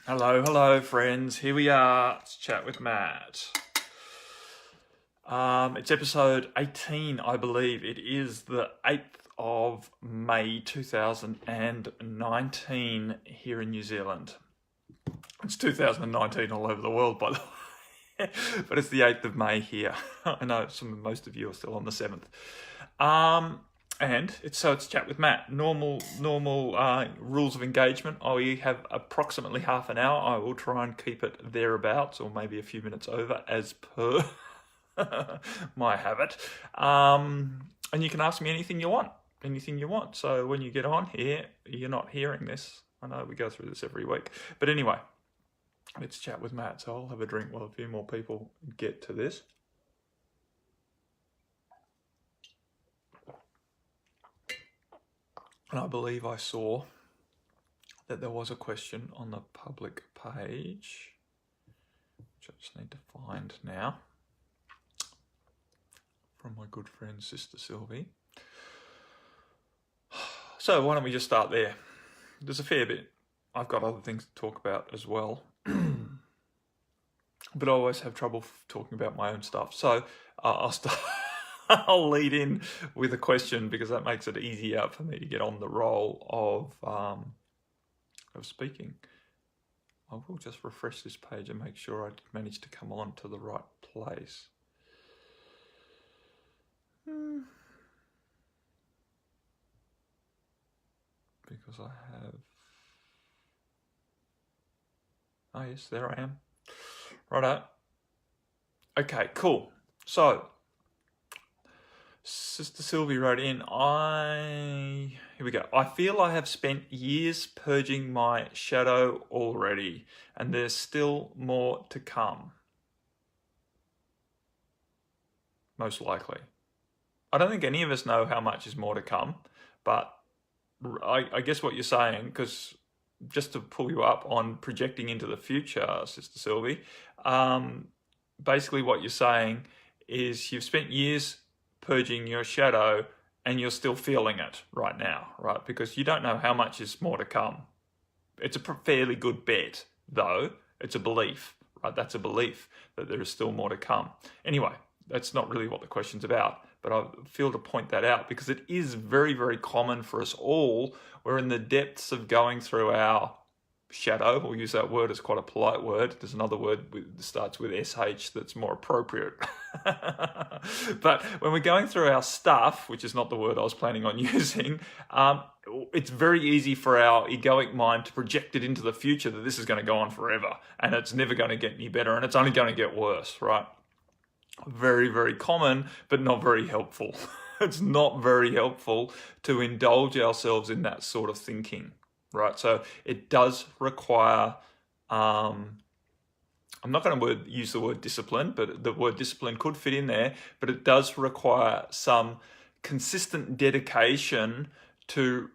Hello, friends. Here we are. It's Chat with Matt. It's episode 18, I believe. It is the 8th of May 2019 here in New Zealand. It's 2019 all over the world, by the way. But it's the 8th of May here. I know most of you are still on the 7th. And it's Chat with Matt. Normal rules of engagement. I have approximately half an hour. I will try and keep it thereabouts, or maybe a few minutes over, as per my habit. And you can ask me anything you want. So when you get on here, you're not hearing this. I know we go through this every week. But anyway, let's chat with Matt. So I'll have a drink while a few more people get to this. And I believe I saw that there was a question on the public page, which I just need to find now, from my good friend, Sister Sylvie. So why don't we just start there? There's a fair bit. I've got other things to talk about as well. But I always have trouble talking about my own stuff. So I'll start. I'll lead in with a question because that makes it easier for me to get on the roll of speaking. I will just refresh this page and make sure I manage to come on to the right place. Because I have... Oh yes, there I am. Righto. Okay, cool. So, Sister Sylvie wrote in, here we go. I feel I have spent years purging my shadow already, and there's still more to come. Most likely. I don't think any of us know how much is more to come, but I guess what you're saying, because just to pull you up on projecting into the future, Sister Sylvie, basically what you're saying is you've spent years purging your shadow and you're still feeling it right now, right? Because you don't know how much is more to come. It's a fairly good bet, though. It's a belief, right? That's a belief that there is still more to come. Anyway, that's not really what the question's about, but I feel to point that out because it is very, very common for us all. We're in the depths of going through our shadow. We'll use that word as quite a polite word. There's another word that starts with SH that's more appropriate. But when we're going through our stuff, which is not the word I was planning on using, it's very easy for our egoic mind to project it into the future that this is going to go on forever and it's never going to get any better and it's only going to get worse, right? Very, very common, but not very helpful. It's not very helpful to indulge ourselves in that sort of thinking. Right, so it does require, I'm not going to use the word discipline, but the word discipline could fit in there, but it does require some consistent dedication to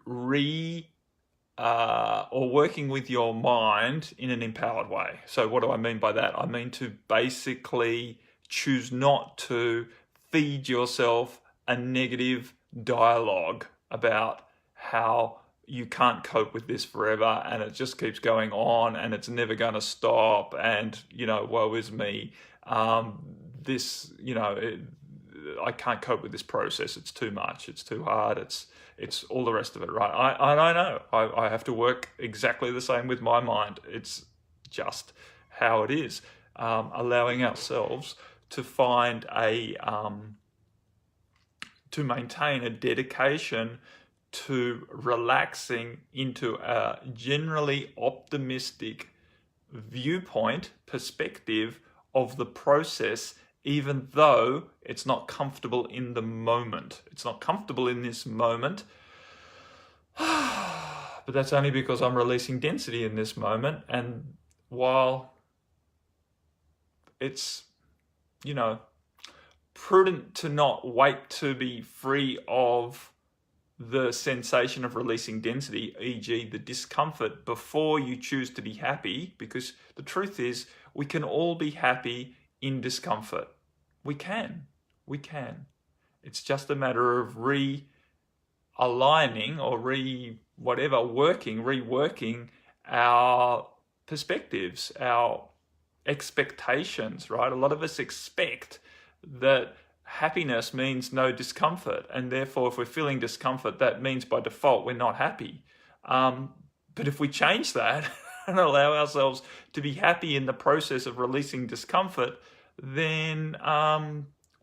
or working with your mind in an empowered way. So what do I mean by that? I mean to basically choose not to feed yourself a negative dialogue about how you can't cope with this forever and it just keeps going on and it's never going to stop and, woe is me. I can't cope with this process. It's too much. It's too hard. It's all the rest of it, right? I know. I have to work exactly the same with my mind. It's just how it is. Allowing ourselves to find to maintain a dedication to relaxing into a generally optimistic viewpoint, perspective of the process, even though it's not comfortable in the moment. It's not comfortable in this moment, but that's only because I'm releasing density in this moment. And while it's, prudent to not wait to be free of the sensation of releasing density, e.g. the discomfort, before you choose to be happy, because the truth is we can all be happy in discomfort. We can. It's just a matter of realigning or reworking our perspectives, our expectations, right? A lot of us expect that happiness means no discomfort, and therefore if we're feeling discomfort, that means by default we're not happy. But if we change that and allow ourselves to be happy in the process of releasing discomfort, then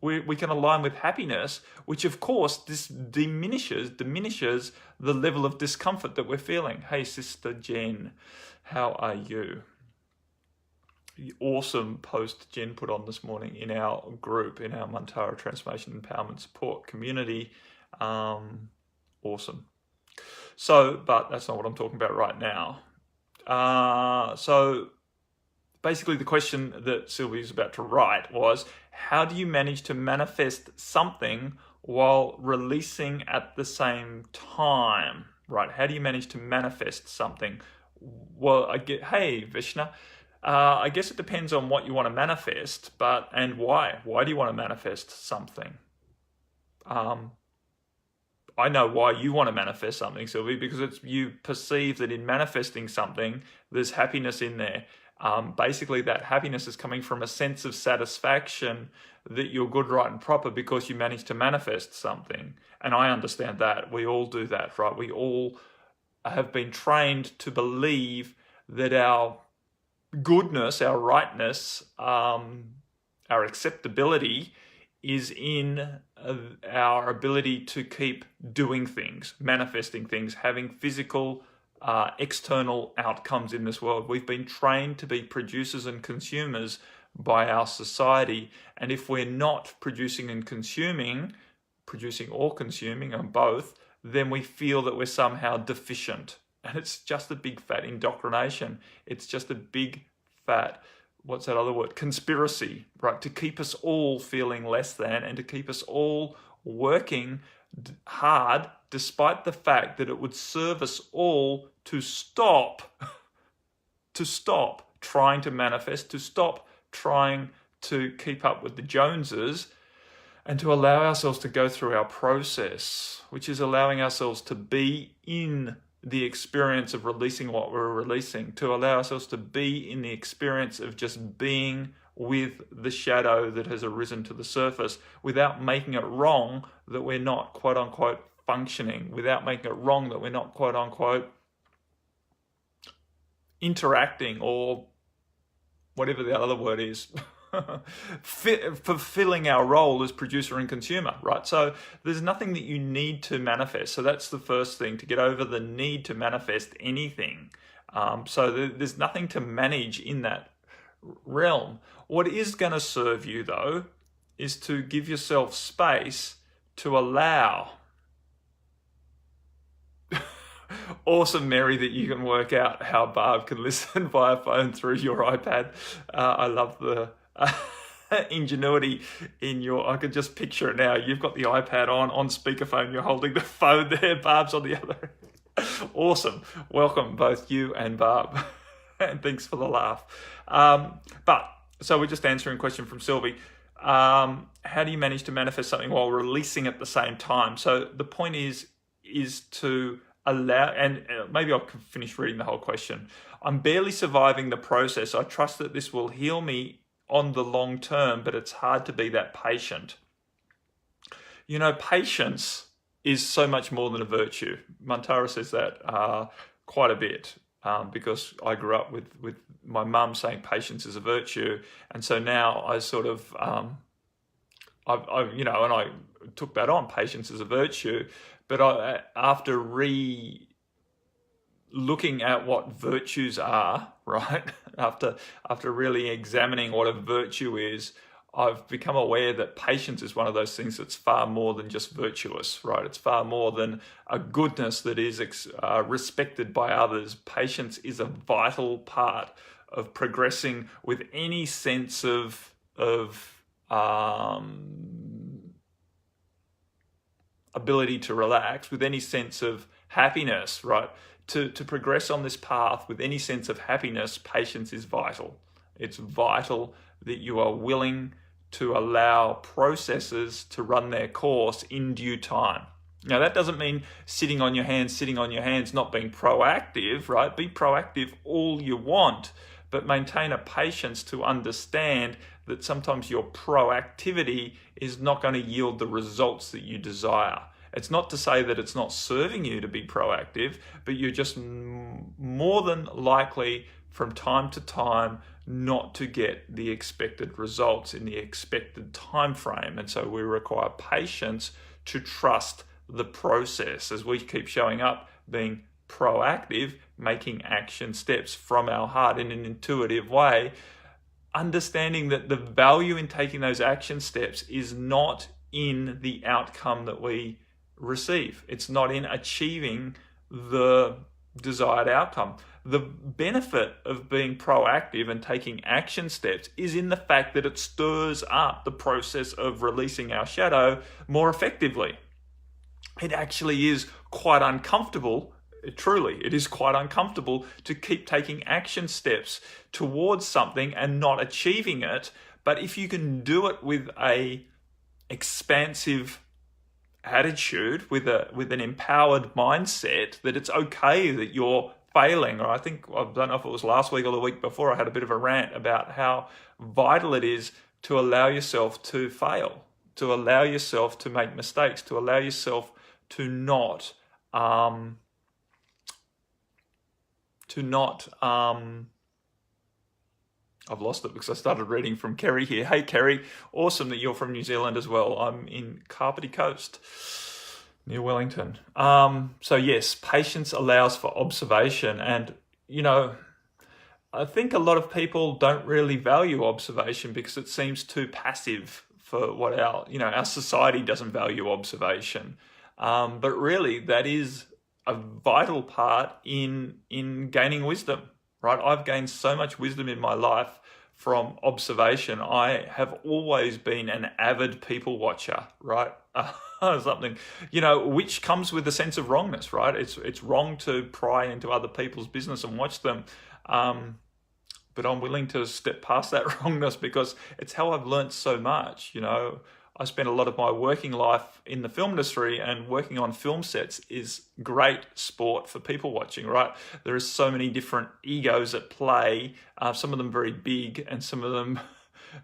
we can align with happiness, which of course this diminishes the level of discomfort that we're feeling. Hey, Sister Jen, how are you? The awesome post Jen put on this morning in our group, in our Mantara Transformation Empowerment Support community. Awesome. So, but that's not what I'm talking about right now. So basically the question that Sylvie was about to write was, how do you manage to manifest something while releasing at the same time? Right? How do you manage to manifest something? Well, hey, Vishna, I guess it depends on what you want to manifest, and why. Why do you want to manifest something? I know why you want to manifest something, Sylvie, because you perceive that in manifesting something, there's happiness in there. Basically, that happiness is coming from a sense of satisfaction that you're good, right, and proper because you managed to manifest something. And I understand that. We all do that, right? We all have been trained to believe that our goodness, our rightness, our acceptability is in our ability to keep doing things, manifesting things, having physical, external outcomes in this world. We've been trained to be producers and consumers by our society. And if we're not producing and consuming, producing or consuming, or both, then we feel that we're somehow deficient. And it's just a big fat indoctrination. It's just a big fat, what's that other word? Conspiracy, right? To keep us all feeling less than and to keep us all working hard, despite the fact that it would serve us all to stop trying to manifest, to stop trying to keep up with the Joneses, and to allow ourselves to go through our process, which is allowing ourselves to be in the experience of releasing what we're releasing, to allow ourselves to be in the experience of just being with the shadow that has arisen to the surface without making it wrong that we're not quote unquote functioning, without making it wrong that we're not quote unquote interacting, or whatever the other word is, fulfilling our role as producer and consumer, right? So there's nothing that you need to manifest. So that's the first thing, to get over the need to manifest anything. So there's nothing to manage in that realm. What is going to serve you, though, is to give yourself space to allow. Awesome, Mary, that you can work out how Barb can listen via phone through your iPad. I love the ingenuity in your, I could just picture it now. You've got the iPad on speakerphone, you're holding the phone there, Barb's on the other. Awesome. Welcome, both you and Barb. And thanks for the laugh. So we're just answering a question from Sylvie. How do you manage to manifest something while releasing at the same time? So the point is to allow, and maybe I'll finish reading the whole question. I'm barely surviving the process. I trust that this will heal me on the long term, but it's hard to be that patient. You know, patience is so much more than a virtue. Mantara says that quite a bit, because I grew up with my mum saying patience is a virtue, and so now I sort of, and I took that on. Patience is a virtue, but after looking at what virtues are, right? After really examining what a virtue is, I've become aware that patience is one of those things that's far more than just virtuous, right? It's far more than a goodness that is respected by others. Patience is a vital part of progressing with any sense of ability to relax, with any sense of happiness, right? To progress on this path with any sense of happiness, patience is vital. It's vital that you are willing to allow processes to run their course in due time. Now, that doesn't mean sitting on your hands, not being proactive, right? Be proactive all you want, but maintain a patience to understand that sometimes your proactivity is not going to yield the results that you desire. It's not to say that it's not serving you to be proactive, but you're just more than likely from time to time not to get the expected results in the expected time frame. And so we require patience to trust the process as we keep showing up, being proactive, making action steps from our heart in an intuitive way, understanding that the value in taking those action steps is not in the outcome that we receive. It's not in achieving the desired outcome. The benefit of being proactive and taking action steps is in the fact that it stirs up the process of releasing our shadow more effectively. It actually is quite uncomfortable. Truly, it is quite uncomfortable to keep taking action steps towards something and not achieving it. But if you can do it with a expansive attitude, with an empowered mindset, that it's okay that you're failing. Or I don't know if it was last week or the week before, I had a bit of a rant about how vital it is to allow yourself to fail, to allow yourself to make mistakes, to allow yourself to not I've lost it because I started reading from Kerry here. Hey Kerry, awesome that you're from New Zealand as well. I'm in Kapiti Coast, near Wellington. So yes, patience allows for observation. And, I think a lot of people don't really value observation because it seems too passive for what our society doesn't value observation. But really that is a vital part in gaining wisdom, right? I've gained so much wisdom in my life from observation. I have always been an avid people watcher, right? Something, which comes with a sense of wrongness, right? It's wrong to pry into other people's business and watch them. But I'm willing to step past that wrongness because it's how I've learned so much. I spent a lot of my working life in the film industry, and working on film sets is great sport for people watching, right? There is so many different egos at play, some of them very big and some of them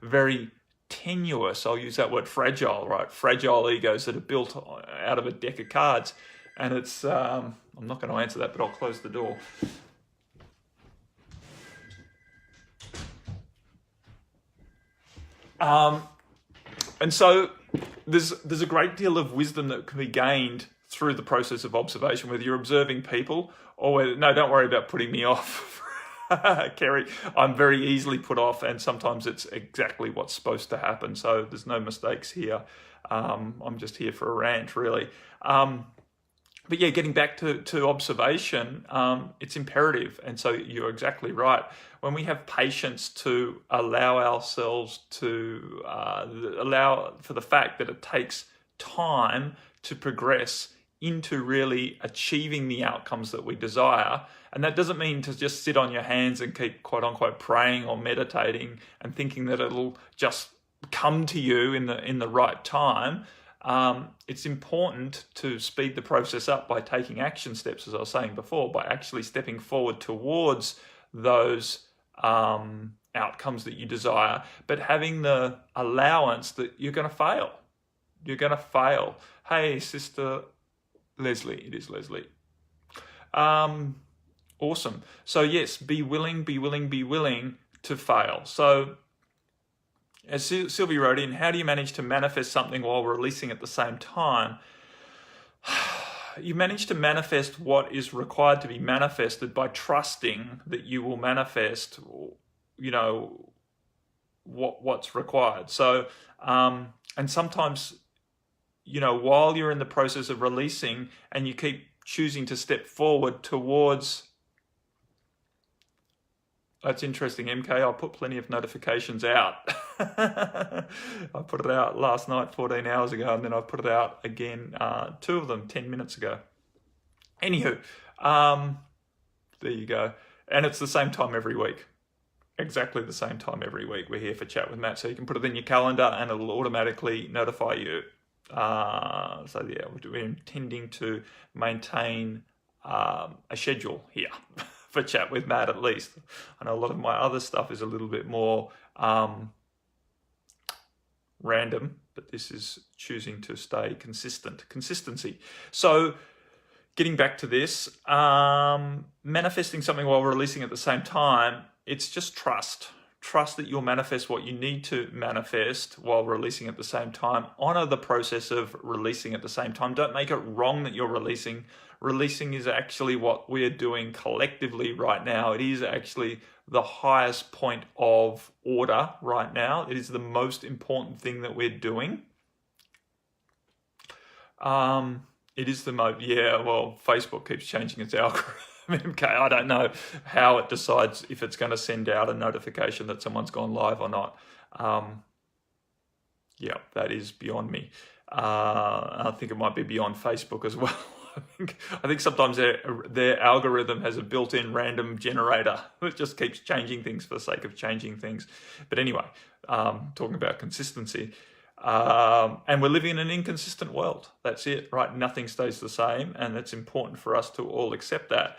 very tenuous. I'll use that word, fragile, right? Fragile egos that are built out of a deck of cards. And it's, I'm not going to answer that, but I'll close the door. And so there's a great deal of wisdom that can be gained through the process of observation, whether you're observing people or whether, no, don't worry about putting me off, Kerry. I'm very easily put off, and sometimes it's exactly what's supposed to happen. So there's no mistakes here. I'm just here for a rant, really. But yeah, getting back to observation, it's imperative. And so you're exactly right. When we have patience to allow ourselves to allow for the fact that it takes time to progress into really achieving the outcomes that we desire. And that doesn't mean to just sit on your hands and keep quote unquote praying or meditating and thinking that it'll just come to you in the right time. It's important to speed the process up by taking action steps, as I was saying before, by actually stepping forward towards those outcomes that you desire, but having the allowance that you're going to fail. You're going to fail. Hey, Sister Leslie. It is Leslie. Awesome. So yes, be willing to fail. So as Sylvie wrote in, how do you manage to manifest something while releasing at the same time? You manage to manifest what is required to be manifested by trusting that you will manifest, what's required. So, and sometimes, while you're in the process of releasing and you keep choosing to step forward towards. That's interesting, MK. I'll put plenty of notifications out. I put it out last night, 14 hours ago, and then I put it out again, 2 of them 10 minutes ago. Anywho, there you go. And it's the same time every week. Exactly the same time every week. We're here for Chat with Matt. So you can put it in your calendar and it'll automatically notify you So yeah, we're intending to maintain a schedule here for Chat with Matt at least. I know a lot of my other stuff is a little bit more random, but this is choosing to stay consistent. Consistency. So getting back to this, manifesting something while releasing at the same time, it's just trust. Trust that you'll manifest what you need to manifest while releasing at the same time. Honor the process of releasing at the same time. Don't make it wrong that you're releasing. Releasing is actually what we're doing collectively right now. It is actually the highest point of order right now. It is the most important thing that we're doing. It is the most, well, Facebook keeps changing its algorithm. Okay, I don't know how it decides if it's going to send out a notification that someone's gone live or not. That is beyond me. I think it might be beyond Facebook as well. I think sometimes their algorithm has a built-in random generator that just keeps changing things for the sake of changing things. But anyway, talking about consistency. And we're living in an inconsistent world. That's it, right? Nothing stays the same, and it's important for us to all accept that.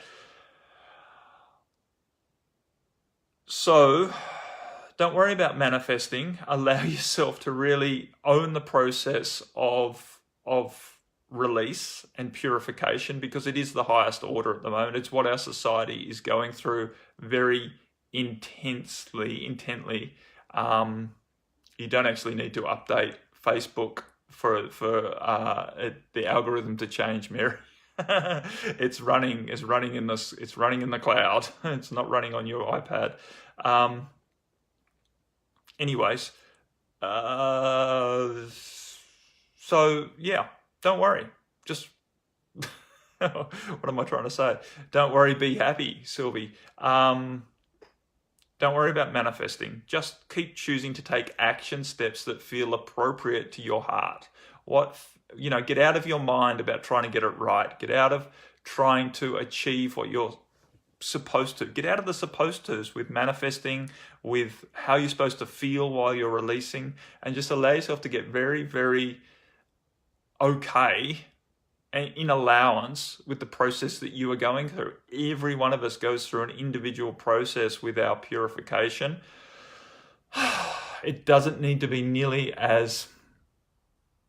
So don't worry about manifesting. Allow yourself to really own the process of release and purification, because it is the highest order at the moment. It's what our society is going through very intently. You don't actually need to update Facebook for the algorithm to change, Mary. It's running in the cloud. It's not running on your iPad. Anyways, so yeah, don't worry. Just what am I trying to say? Don't worry, be happy, Sylvie. Don't worry about manifesting. Just keep choosing to take action steps that feel appropriate to your heart. Get out of your mind about trying to get it right. Get out of trying to achieve what you're supposed to. Get out of the supposed to's with manifesting, with how you're supposed to feel while you're releasing, and just allow yourself to get very, very okay and in allowance with the process that you are going through. Every one of us goes through an individual process with our purification. It doesn't need to be nearly as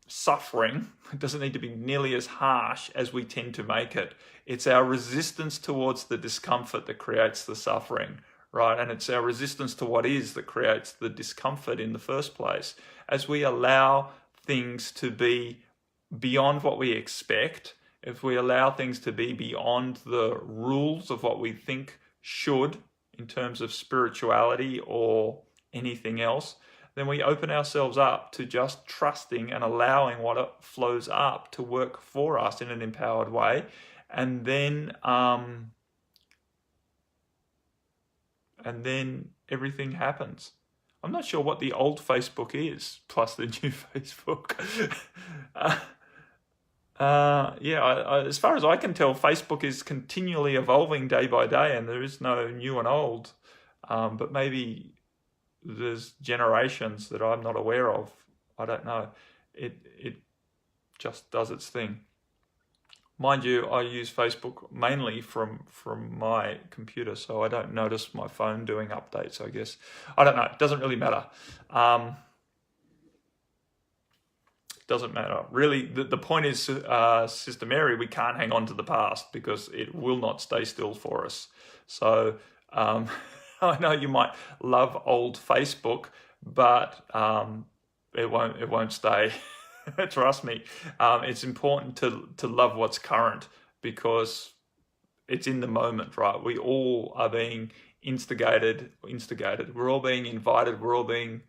suffering. It doesn't need to be nearly as harsh as we tend to make it. It's our resistance towards the discomfort that creates the suffering, right? And it's our resistance to what is that creates the discomfort in the first place. As we allow things to be beyond what we expect, if we allow things to be beyond the rules of what we think should in terms of spirituality or anything else, then we open ourselves up to just trusting and allowing what flows up to work for us in an empowered way. And then everything happens. I'm not sure what the old Facebook is plus the new Facebook. As far as I can tell, Facebook is continually evolving day by day, and there is no new and old. But maybe there's generations that I'm not aware of. I don't know. It just does its thing. Mind you, I use Facebook mainly from my computer, so I don't notice my phone doing updates, I guess. I don't know. It doesn't really matter. Doesn't matter. Really, the point is, Sister Mary, we can't hang on to the past because it will not stay still for us. So I know you might love old Facebook, but it won't stay. Trust me. It's important to love what's current because it's in the moment, right? We all are being instigated. We're all being invited. We're all being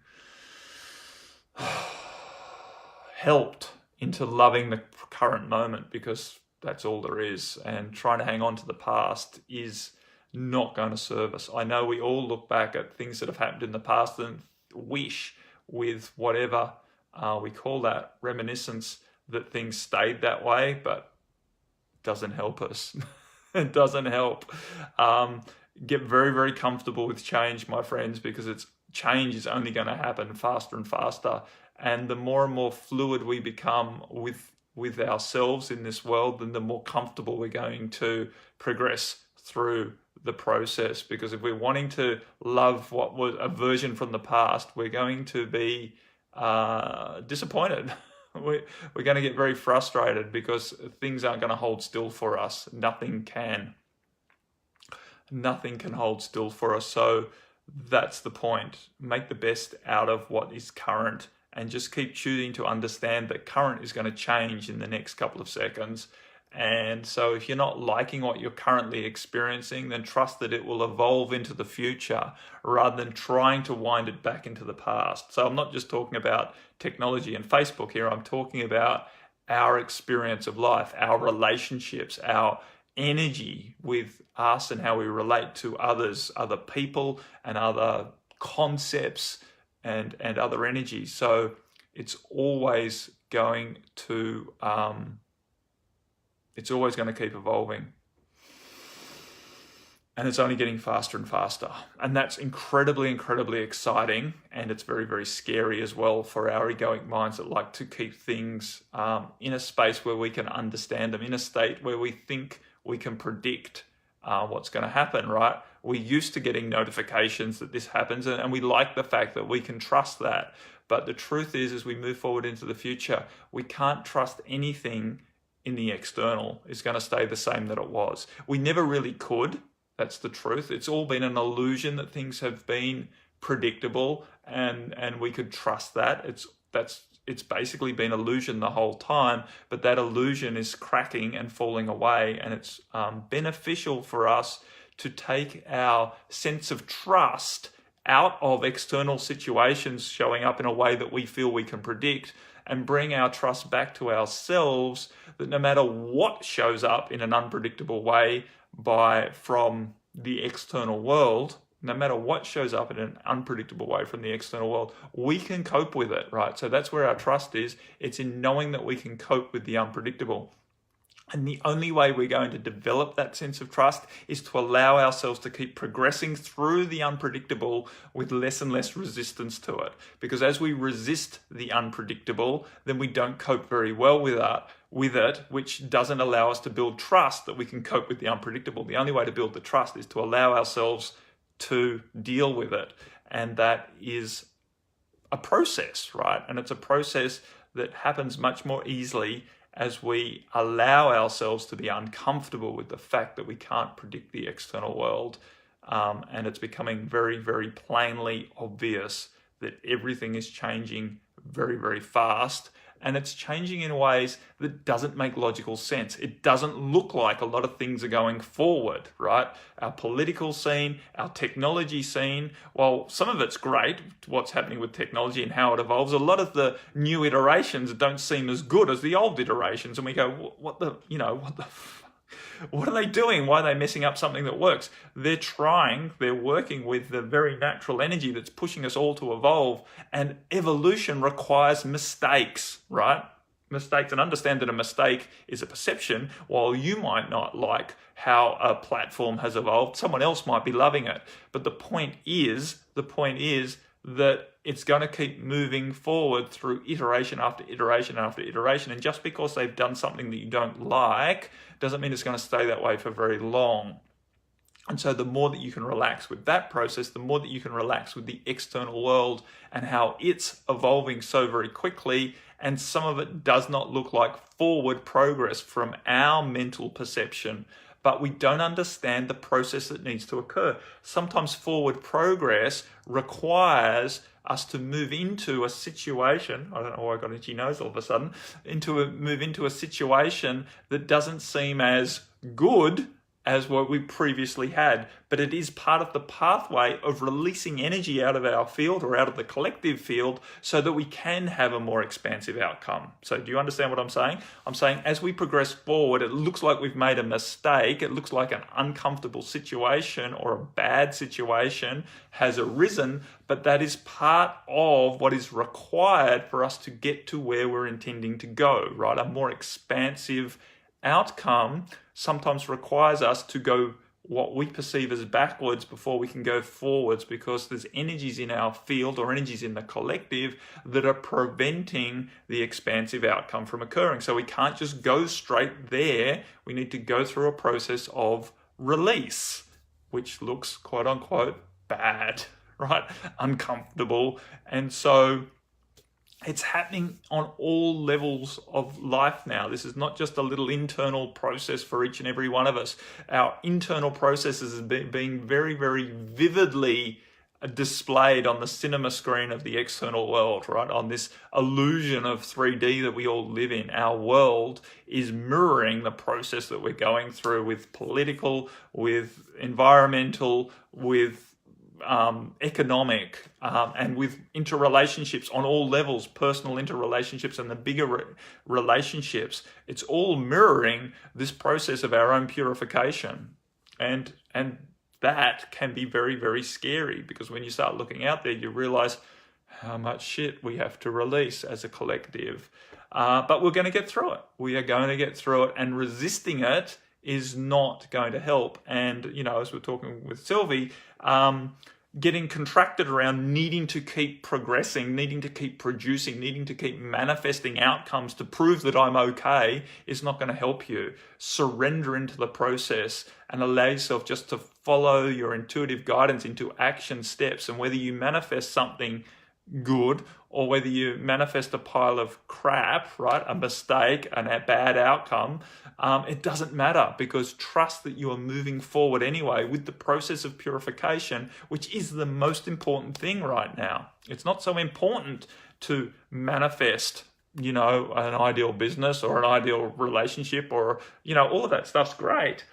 helped into loving the current moment because that's all there is. And trying to hang on to the past is not going to serve us. I know we all look back at things that have happened in the past and wish with whatever we call that reminiscence that things stayed that way, but it doesn't help us. It doesn't help. Get very, very comfortable with change, my friends, because change is only going to happen faster and faster And the more and more fluid we become with ourselves in this world, then the more comfortable we're going to progress through the process. Because if we're wanting to love what was a version from the past, we're going to be disappointed. We're going to get very frustrated because things aren't going to hold still for us. Nothing can hold still for us. So that's the point. Make the best out of what is current, and just keep choosing to understand that current is going to change in the next couple of seconds. And so if you're not liking what you're currently experiencing, then trust that it will evolve into the future rather than trying to wind it back into the past. So I'm not just talking about technology and Facebook here. I'm talking about our experience of life, our relationships, our energy with us and how we relate to others, other people and other concepts and other energies. So it's always going to keep evolving. And it's only getting faster and faster. And that's incredibly, incredibly exciting. And it's very, very scary as well for our egoic minds that like to keep things in a space where we can understand them, in a state where we think we can predict what's going to happen, right? We're used to getting notifications that this happens, and we like the fact that we can trust that. But the truth is, as we move forward into the future, we can't trust anything in the external. It's going to stay the same that it was. We never really could. That's the truth. It's all been an illusion that things have been predictable and we could trust that. It's basically been illusion the whole time, but that illusion is cracking and falling away, and it's beneficial for us to take our sense of trust out of external situations showing up in a way that we feel we can predict, and bring our trust back to ourselves, that no matter what shows up in an unpredictable way from the external world, no matter what shows up in an unpredictable way from the external world, we can cope with it, right? So that's where our trust is. It's in knowing that we can cope with the unpredictable. And the only way we're going to develop that sense of trust is to allow ourselves to keep progressing through the unpredictable with less and less resistance to it. Because as we resist the unpredictable, then we don't cope very well with it, which doesn't allow us to build trust that we can cope with the unpredictable. The only way to build the trust is to allow ourselves to deal with it. And that is a process, right? And it's a process that happens much more easily as we allow ourselves to be uncomfortable with the fact that we can't predict the external world. And it's becoming very, very plainly obvious that everything is changing very, very fast. And it's changing in ways that doesn't make logical sense. It doesn't look like a lot of things are going forward, right? Our political scene, our technology scene, while some of it's great, what's happening with technology and how it evolves, a lot of the new iterations don't seem as good as the old iterations. And we go, what are they doing? Why are they messing up something that works? They're working with the very natural energy that's pushing us all to evolve. And evolution requires mistakes, right? Mistakes, and understand that a mistake is a perception. While you might not like how a platform has evolved, someone else might be loving it. But the point is that it's going to keep moving forward through iteration after iteration after iteration. And just because they've done something that you don't like doesn't mean it's going to stay that way for very long. And so the more that you can relax with that process, the more that you can relax with the external world and how it's evolving so very quickly. And some of it does not look like forward progress from our mental perception, but we don't understand the process that needs to occur. Sometimes forward progress requires us to move into a situation, I don't know why I got an itchy nose all of a sudden, move into a situation that doesn't seem as good as what we previously had, but it is part of the pathway of releasing energy out of our field or out of the collective field so that we can have a more expansive outcome. So do you understand what I'm saying? I'm saying as we progress forward, it looks like we've made a mistake. It looks like an uncomfortable situation or a bad situation has arisen, but that is part of what is required for us to get to where we're intending to go, right? A more expansive outcome sometimes requires us to go what we perceive as backwards before we can go forwards, because there's energies in our field or energies in the collective that are preventing the expansive outcome from occurring. So we can't just go straight there. We need to go through a process of release, which looks quote unquote bad, right? Uncomfortable. And so it's happening on all levels of life now. This is not just a little internal process for each and every one of us. Our internal processes are being very, very vividly displayed on the cinema screen of the external world, right? On this illusion of 3D that we all live in. Our world is mirroring the process that we're going through with political, with environmental, with economic, and with interrelationships on all levels, personal interrelationships and the bigger relationships. It's all mirroring this process of our own purification. And that can be very, very scary, because when you start looking out there, you realize how much shit we have to release as a collective. But we're going to get through it. We are going to get through it, and resisting it is not going to help. And, you know, as we're talking with Sylvie, getting contracted around needing to keep progressing, needing to keep producing, needing to keep manifesting outcomes to prove that I'm okay is not going to help you. Surrender into the process and allow yourself just to follow your intuitive guidance into action steps. And whether you manifest something good or whether you manifest a pile of crap, right, a mistake and a bad outcome, it doesn't matter, because trust that you are moving forward anyway with the process of purification, which is the most important thing right now. It's not so important to manifest, you know, an ideal business or an ideal relationship, or, you know, all of that stuff's great.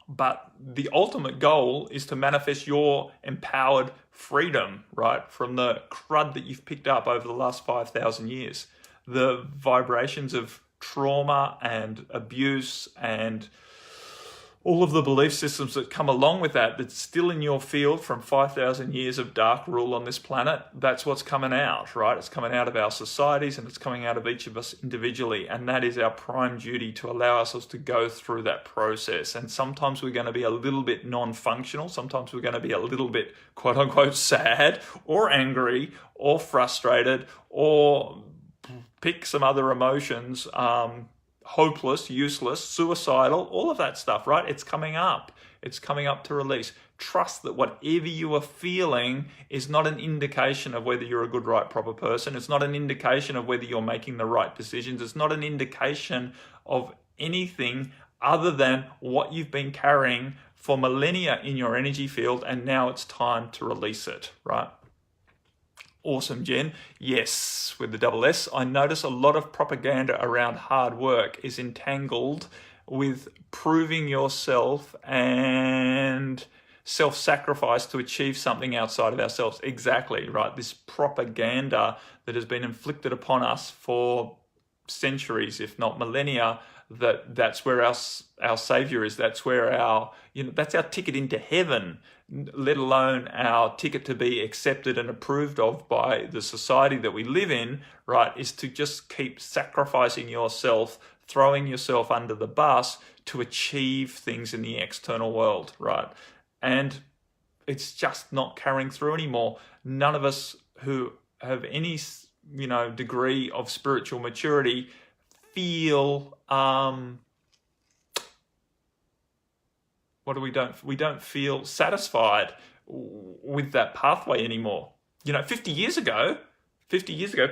But the ultimate goal is to manifest your empowered freedom, right, from the crud that you've picked up over the last 5,000 years. The vibrations of trauma and abuse and all of the belief systems that come along with that, that's still in your field from 5,000 years of dark rule on this planet. That's what's coming out, right? It's coming out of our societies, and it's coming out of each of us individually. And that is our prime duty, to allow ourselves to go through that process. And sometimes we're going to be a little bit non-functional. Sometimes we're going to be a little bit, quote unquote, sad or angry or frustrated, or pick some other emotions, hopeless, useless, suicidal, all of that stuff, right? It's coming up. It's coming up to release. Trust that whatever you are feeling is not an indication of whether you're a good, right, proper person. It's not an indication of whether you're making the right decisions. It's not an indication of anything other than what you've been carrying for millennia in your energy field, and now it's time to release it, right? Awesome, Jen. Yes, with the double S. I notice a lot of propaganda around hard work is entangled with proving yourself and self-sacrifice to achieve something outside of ourselves. Exactly, right? This propaganda that has been inflicted upon us for centuries, if not millennia, that's where our savior is. That's where that's our ticket into heaven, let alone our ticket to be accepted and approved of by the society that we live in, right, is to just keep sacrificing yourself, throwing yourself under the bus to achieve things in the external world, right? And it's just not carrying through anymore. None of us who have any, degree of spiritual maturity feel we don't feel satisfied with that pathway anymore. 50 years ago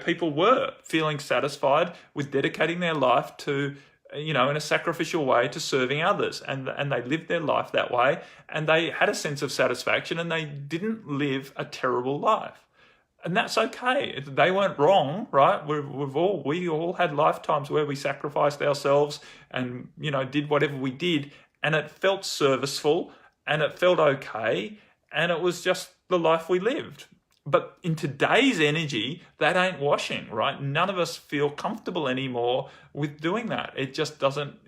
people were feeling satisfied with dedicating their life to, in a sacrificial way, to serving others, and they lived their life that way, and they had a sense of satisfaction, and they didn't live a terrible life. And that's okay. They weren't wrong, right? We all had lifetimes where we sacrificed ourselves and, did whatever we did, and it felt serviceful and it felt okay, and it was just the life we lived. But in today's energy, that ain't washing, right? None of us feel comfortable anymore with doing that. It just doesn't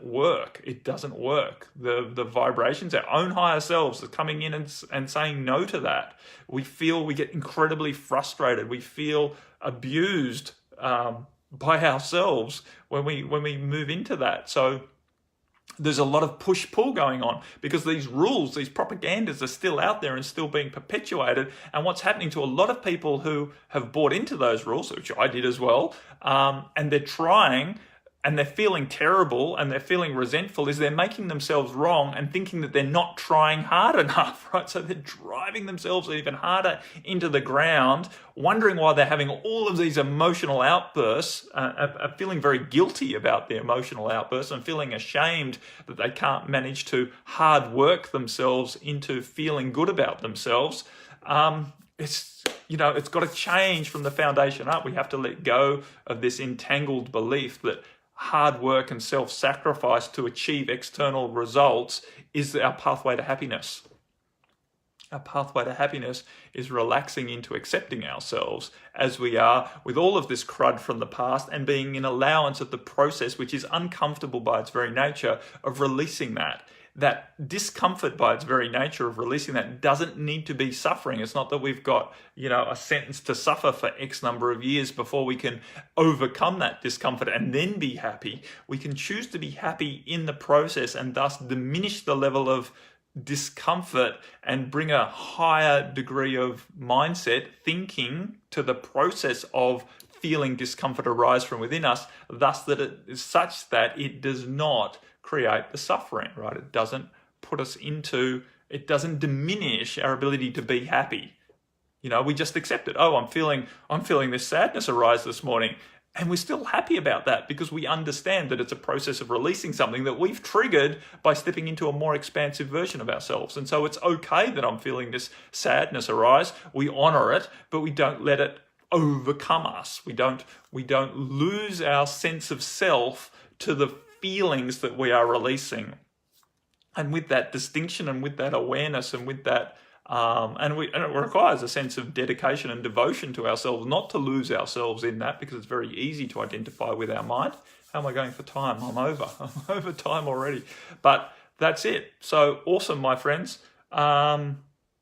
work. It doesn't work. The vibrations, our own higher selves are coming in and saying no to that. We get incredibly frustrated. We feel abused by ourselves when we move into that. So there's a lot of push-pull going on because these rules, these propagandas are still out there and still being perpetuated. And what's happening to a lot of people who have bought into those rules, which I did as well, and they're trying and they're feeling terrible and they're feeling resentful, is they're making themselves wrong and thinking that they're not trying hard enough, right? So they're driving themselves even harder into the ground, wondering why they're having all of these emotional outbursts, feeling very guilty about their emotional outbursts and feeling ashamed that they can't manage to hard work themselves into feeling good about themselves. It's got to change from the foundation up. We have to let go of this entangled belief that hard work and self-sacrifice to achieve external results is our pathway to happiness. Our pathway to happiness is relaxing into accepting ourselves as we are with all of this crud from the past and being in allowance of the process, which is uncomfortable by its very nature, of releasing that. That discomfort by its very nature of releasing that doesn't need to be suffering. It's not that we've got, a sentence to suffer for X number of years before we can overcome that discomfort and then be happy. We can choose to be happy in the process and thus diminish the level of discomfort and bring a higher degree of mindset thinking to the process of feeling discomfort arise from within us, thus that it is such that it does not create the suffering, right? It doesn't it doesn't diminish our ability to be happy. We just accept it. Oh, I'm feeling this sadness arise this morning. And we're still happy about that because we understand that it's a process of releasing something that we've triggered by stepping into a more expansive version of ourselves. And so it's okay that I'm feeling this sadness arise. We honor it, but we don't let it overcome us. We don't lose our sense of self to the feelings that we are releasing. And with that distinction and with that awareness and with that and it requires a sense of dedication and devotion to ourselves, not to lose ourselves in that, because it's very easy to identify with our mind. How am I going for time? I'm over time already. But that's it. So awesome, my friends. I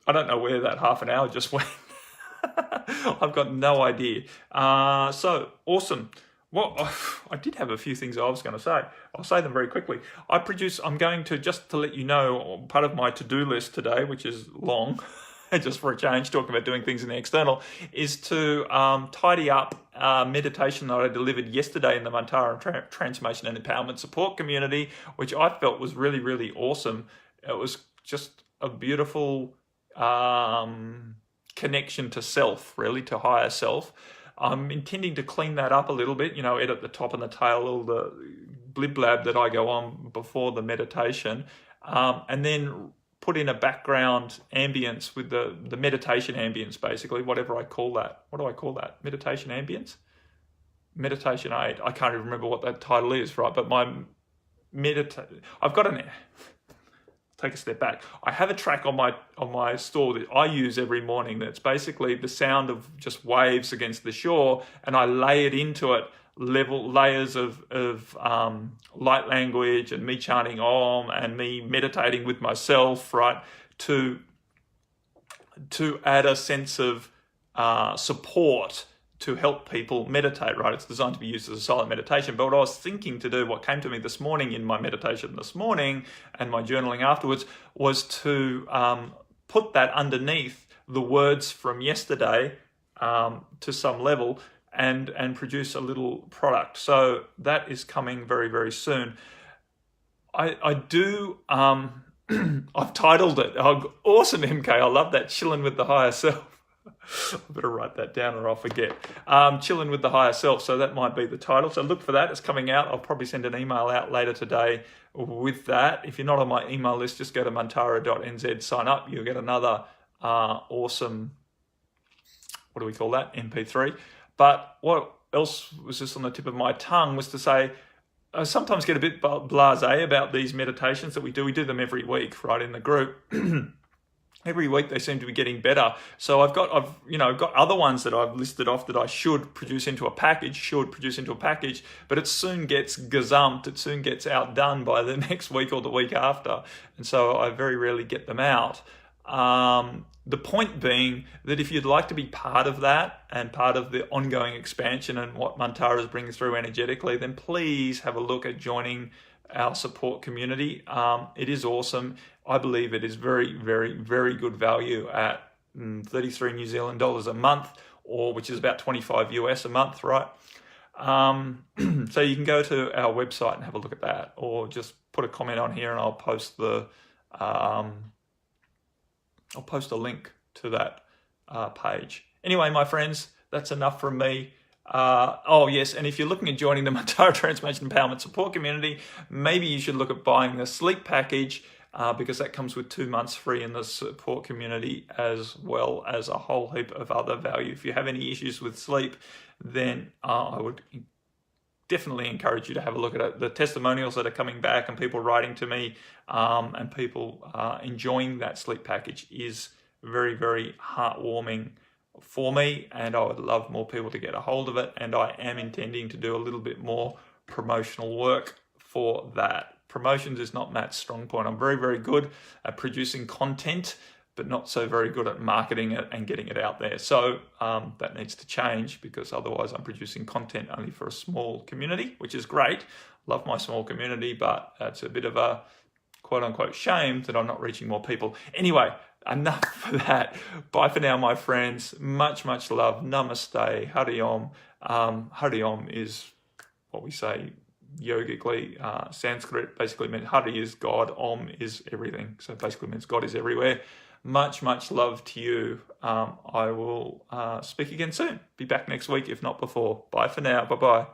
don't know where that half an hour just went. I've got no idea. So awesome. Well, I did have a few things I was going to say. I'll say them very quickly. I'm going to, just to let you know, part of my to-do list today, which is long, just for a change, talking about doing things in the external, is to tidy up meditation that I delivered yesterday in the Mantara Transformation and Empowerment Support Community, which I felt was really, really awesome. It was just a beautiful connection to self, really, to higher self. I'm intending to clean that up a little bit, edit the top and the tail, all the blib-blab that I go on before the meditation, and then put in a background ambience with the meditation ambience, basically, whatever I call that. What do I call that? Meditation ambience? Meditation aid. I can't even remember what that title is, right? But I've got take a step back. I have a track on my store that I use every morning that's basically the sound of just waves against the shore, and I lay it into it layers of light language and me chanting Om and me meditating with myself, right, to add a sense of support to help people meditate, right? It's designed to be used as a silent meditation. But what I was thinking to do, what came to me this morning in my meditation this morning and my journaling afterwards, was to put that underneath the words from yesterday to some level and produce a little product. So that is coming very, very soon. I do, I've titled it, awesome MK, I love that, Chilling with the Higher Self. I better write that down or I'll forget. Chilling with the Higher Self. So that might be the title. So look for that. It's coming out. I'll probably send an email out later today with that. If you're not on my email list, just go to mantara.nz, sign up. You'll get another awesome, what do we call that? MP3. But what else was just on the tip of my tongue was to say, I sometimes get a bit blasé about these meditations that we do. We do them every week, right, in the group. Every week they seem to be getting better. So I've got other ones that I've listed off that I should produce into a package, but it soon gets gazumped, it soon gets outdone by the next week or the week after. And so I very rarely get them out. The point being that if you'd like to be part of that and part of the ongoing expansion and what Mantara is bringing through energetically, then please have a look at joining our support community. It is awesome. I believe it is very, very, very good value at 33 New Zealand dollars a month, or which is about 25 US a month, right? So you can go to our website and have a look at that, or just put a comment on here and I'll post a link to that page. Anyway, my friends, that's enough from me. Oh yes, and if you're looking at joining the Matara Transformation Empowerment Support Community, maybe you should look at buying the sleep package, because that comes with 2 months free in the support community, as well as a whole heap of other value. If you have any issues with sleep, then I would definitely encourage you to have a look at it. The testimonials that are coming back and people writing to me, and people enjoying that sleep package is very, very heartwarming for me, and I would love more people to get a hold of it, and I am intending to do a little bit more promotional work for that. Promotions is not Matt's strong point. I'm very, very good at producing content, but not so very good at marketing it and getting it out there. So that needs to change, because otherwise I'm producing content only for a small community, which is great. Love my small community, but it's a bit of a quote unquote shame that I'm not reaching more people. Anyway, enough for that. Bye for now, my friends. Much, much love. Namaste. Hari Om. Hari Om is what we say yogically. Sanskrit basically means Hari is God, Om is everything. So basically means God is everywhere. Much, much love to you. I will speak again soon. Be back next week, if not before. Bye for now. Bye-bye.